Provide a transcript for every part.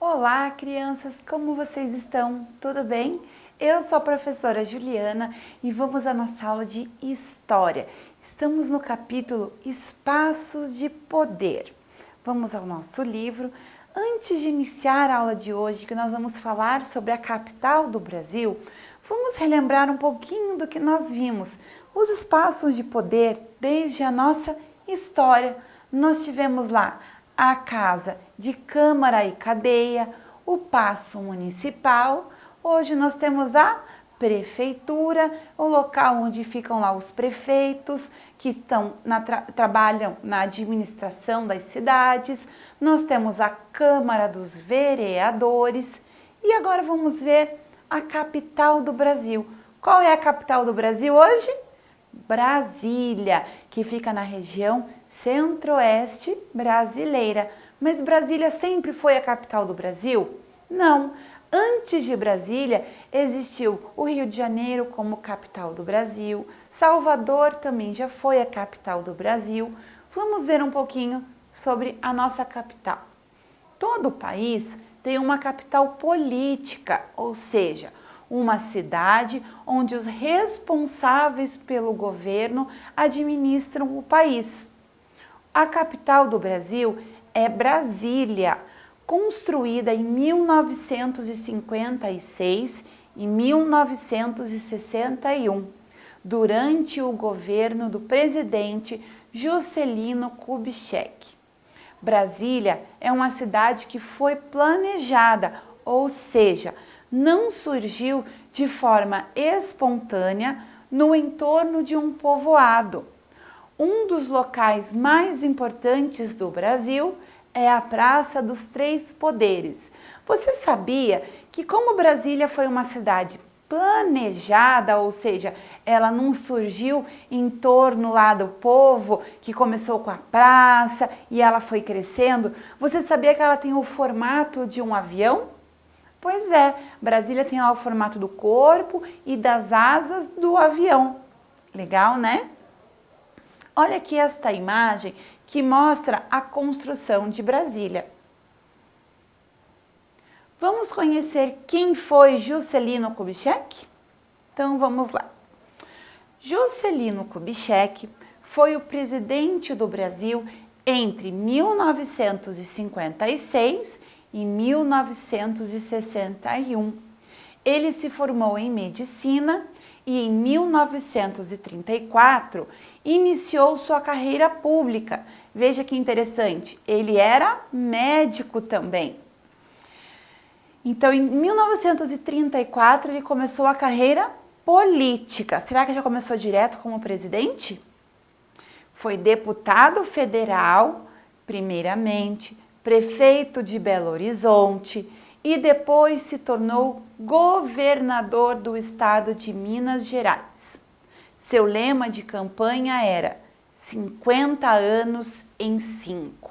Olá, crianças, como vocês estão? Tudo bem? Eu sou a professora Juliana e vamos à nossa aula de História. Estamos no capítulo Espaços de Poder. Vamos ao nosso livro. Antes de iniciar a aula de hoje, que nós vamos falar sobre a capital do Brasil, vamos relembrar um pouquinho do que nós vimos. Os espaços de poder desde a nossa história. Nós tivemos lá a Casa de Câmara e Cadeia, o Paço Municipal. Hoje nós temos a Prefeitura, o local onde ficam lá os prefeitos que trabalham na administração das cidades. Nós temos a Câmara dos Vereadores e agora vamos ver a capital do Brasil. Qual é a capital do Brasil hoje? Brasília, que fica na região centro-oeste brasileira. Mas Brasília sempre foi a capital do Brasil? Não. Antes de Brasília, existiu o Rio de Janeiro como capital do Brasil. Salvador também já foi a capital do Brasil. Vamos ver um pouquinho sobre a nossa capital. Todo o país tem uma capital política, ou seja, uma cidade onde os responsáveis pelo governo administram o país. A capital do Brasil é Brasília, construída em 1956 e 1961, durante o governo do presidente Juscelino Kubitschek. Brasília é uma cidade que foi planejada, ou seja, não surgiu de forma espontânea no entorno de um povoado. Um dos locais mais importantes do Brasil é a Praça dos Três Poderes. Você sabia que como Brasília foi uma cidade planejada, ou seja, ela não surgiu em torno lá do povo, que começou com a praça e ela foi crescendo? Você sabia que ela tem o formato de um avião? Pois é, Brasília tem lá o formato do corpo e das asas do avião. Legal, né? Olha aqui esta imagem que mostra a construção de Brasília. Vamos conhecer quem foi Juscelino Kubitschek? Então vamos lá. Juscelino Kubitschek foi o presidente do Brasil entre 1956 e 1961. Ele se formou em medicina e em 1934 iniciou sua carreira pública. Veja que interessante, ele era médico também. Então, em 1934 ele começou a carreira política. Será que já começou direto como presidente? Foi deputado federal, primeiramente, prefeito de Belo Horizonte e depois se tornou governador do estado de Minas Gerais. Seu lema de campanha era 50 anos em 5.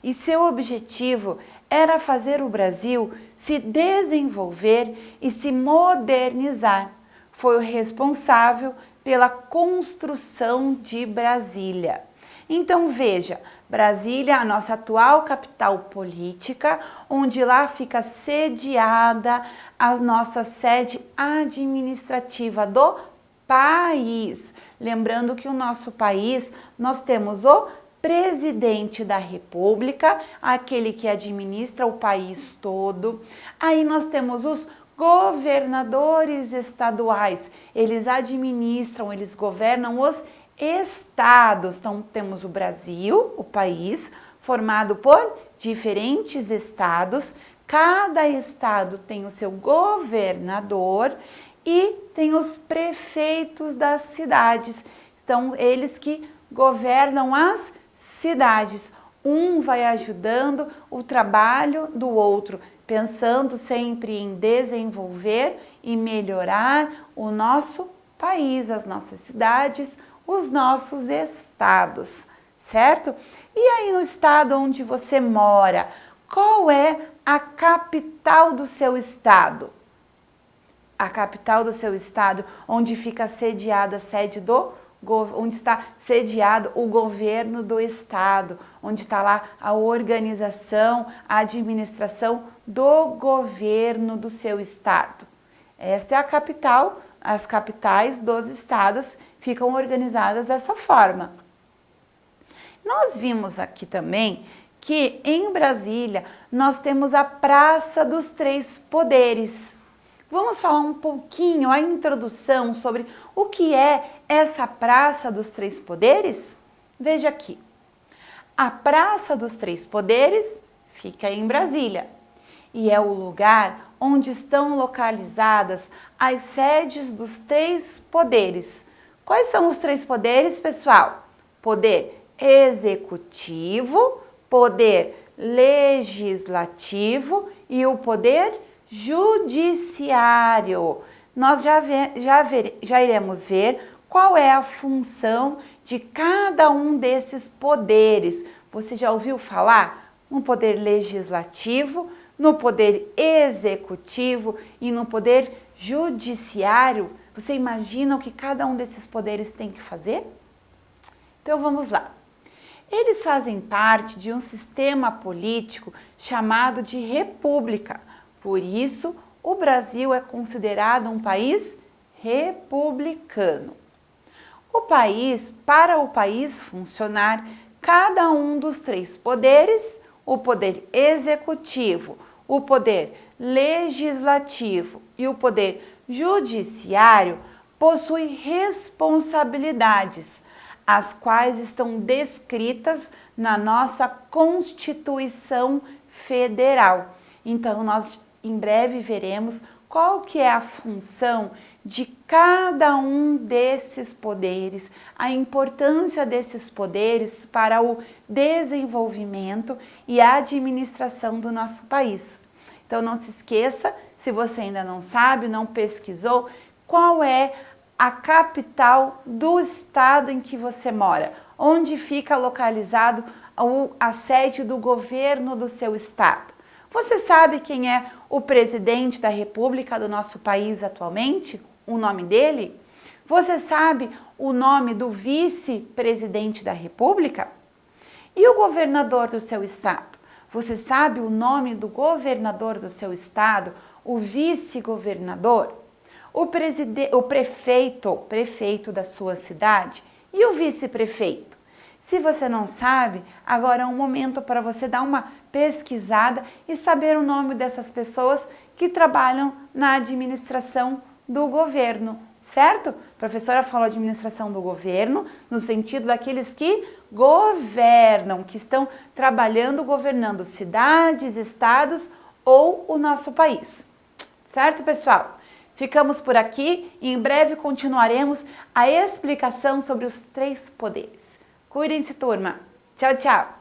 E seu objetivo era fazer o Brasil se desenvolver e se modernizar. Foi o responsável pela construção de Brasília. Então veja, Brasília, a nossa atual capital política, onde lá fica sediada a nossa sede administrativa do país. Lembrando que o nosso país, nós temos o presidente da República, aquele que administra o país todo. Aí nós temos os governadores estaduais, eles administram, eles governam os estados. Então temos o Brasil, o país, formado por diferentes estados. Cada estado tem o seu governador e tem os prefeitos das cidades. Então eles que governam as cidades. Um vai ajudando o trabalho do outro, pensando sempre em desenvolver e melhorar o nosso país, as nossas cidades, os nossos estados, certo? E aí no estado onde você mora, qual é a capital do seu estado? A capital do seu estado, onde fica sediada a sede onde está sediado o governo do estado, onde está lá a organização, a administração do governo do seu estado. Esta é a capital, as capitais dos estados ficam organizadas dessa forma. Nós vimos aqui também que em Brasília nós temos a Praça dos Três Poderes. Vamos falar um pouquinho, a introdução sobre o que é essa Praça dos Três Poderes? Veja aqui. A Praça dos Três Poderes fica em Brasília e é o lugar onde estão localizadas as sedes dos três poderes. Quais são os três poderes, pessoal? Poder executivo, poder legislativo e o poder judiciário. Nós já iremos ver qual é a função de cada um desses poderes. Você já ouviu falar no poder legislativo, no poder executivo e no poder judiciário? Você imagina o que cada um desses poderes tem que fazer? Então vamos lá. Eles fazem parte de um sistema político chamado de república. Por isso, o Brasil é considerado um país republicano. Para o país funcionar, cada um dos três poderes, o poder executivo, o poder legislativo e o poder judiciário, possui responsabilidades, as quais estão descritas na nossa Constituição Federal. Então, nós em breve veremos qual que é a função de cada um desses poderes, a importância desses poderes para o desenvolvimento e a administração do nosso país. Então não se esqueça, se você ainda não sabe, não pesquisou, qual é a capital do estado em que você mora, onde fica localizado a sede do governo do seu estado. Você sabe quem é o presidente da República do nosso país atualmente? O nome dele? Você sabe o nome do vice-presidente da República? E o governador do seu estado? Você sabe o nome do governador do seu estado? O vice-governador? O prefeito da sua cidade? E o vice-prefeito? Se você não sabe, agora é um momento para você dar uma pesquisada e saber o nome dessas pessoas que trabalham na administração do governo, certo? A professora falou administração do governo no sentido daqueles que governam, que estão trabalhando, governando cidades, estados ou o nosso país, certo, pessoal? Ficamos por aqui e em breve continuaremos a explicação sobre os três poderes. Cuidem-se, turma. Tchau, tchau.